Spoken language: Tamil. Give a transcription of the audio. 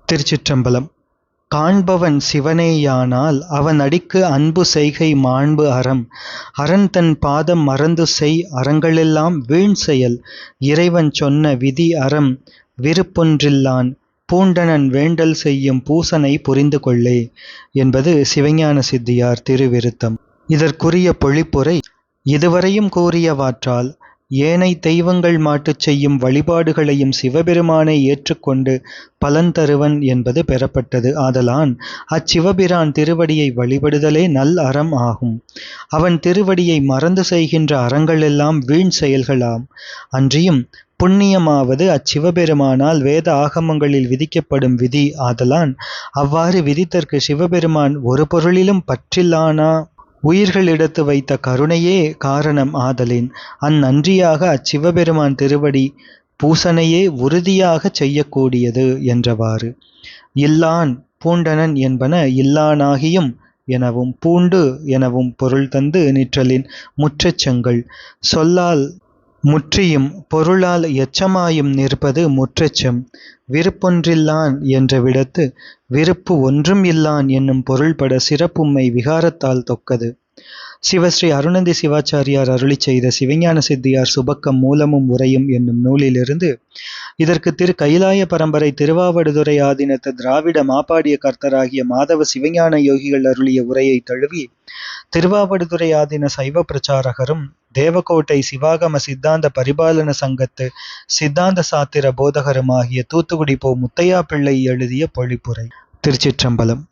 திருச்சிற்றம்பலம். காண்பவன் சிவனேயானால் அவன் அடிக்கு அன்பு செய்கை மாண்பு அறம். அறன்தன் பாதம் மறந்து செய் அறங்களெல்லாம் வீண் செயல். இறைவன் சொன்ன விதி அறம் விருப்பொன்றில்லான் பூண்டனன் வேண்டல் செய்யும் பூசனை புரிந்து கொள்ளே என்பது சிவஞான சித்தியார் திருவிருத்தம். இதற்குரிய பொழிப்புரை இதுவரையும் கூறியவாற்றால் ஏனை தெய்வங்கள் மாட்டுச் செய்யும் வழிபாடுகளையும் சிவபெருமானை ஏற்றுக்கொண்டு பலன் தருவன் என்பது பெறப்பட்டது. ஆதலான் அச்சிவபிரான் திருவடியை வழிபடுதலே நல் அறம் ஆகும். அவன் திருவடியை மறந்து செய்கின்ற அறங்களெல்லாம் வீண் செயல்களாம். அன்றியும் புண்ணியமாவது அச்சிவபெருமானால் வேத ஆகமங்களில் விதிக்கப்படும் விதி. ஆதலான் அவ்வாறு விதித்தற்கு சிவபெருமான் ஒரு பொருளிலும் பற்றில்லானா உயிர்களிடத்து வைத்த கருணையே காரணம் ஆதலின் அந்நன்றியாக அச்சிவபெருமான் திருவடி பூசனையே உறுதியாக செய்யக்கூடியது என்றவாறு. இல்லான் பூண்டனன் என்பன இல்லானாகியும் எனவும் பூண்டு எனவும் பொருள் தந்து நிற்றலின் முற்றச் செங்கல். சொல்லால் முற்றியும் பொருளால் எச்சமாயும் நிற்பது முற்றச்செம். விருப்பொன்றில்லான் என்ற விடத்து விருப்பு ஒன்றும் இல்லான் என்னும் பொருள்பட சிறப்பும்மை விகாரத்தால் தொக்கது. சிவஸ்ரீ அருணந்தி சிவாச்சாரியார் அருளிச் செய்த சிவஞான சித்தியார் சுபக்கம் மூலமும் உரையும் என்னும் நூலிலிருந்து இதற்கு திரு கைலாய பரம்பரை திருவாவடுதுறை ஆதீனத்து திராவிட மாப்பாடிய கர்த்தராகிய மாதவ சிவஞான யோகிகள் அருளிய உரையை தழுவி திருவாவடுதுறை ஆதீன சைவ பிரச்சாரகரும் தேவகோட்டை சிவாகம சித்தாந்த பரிபாலன சங்கத்து சித்தாந்த சாத்திர போதகருமாகிய தூத்துக்குடி போ. முத்தையா பிள்ளை எழுதிய பொழிப்புரை. திருச்சிற்றம்பலம்.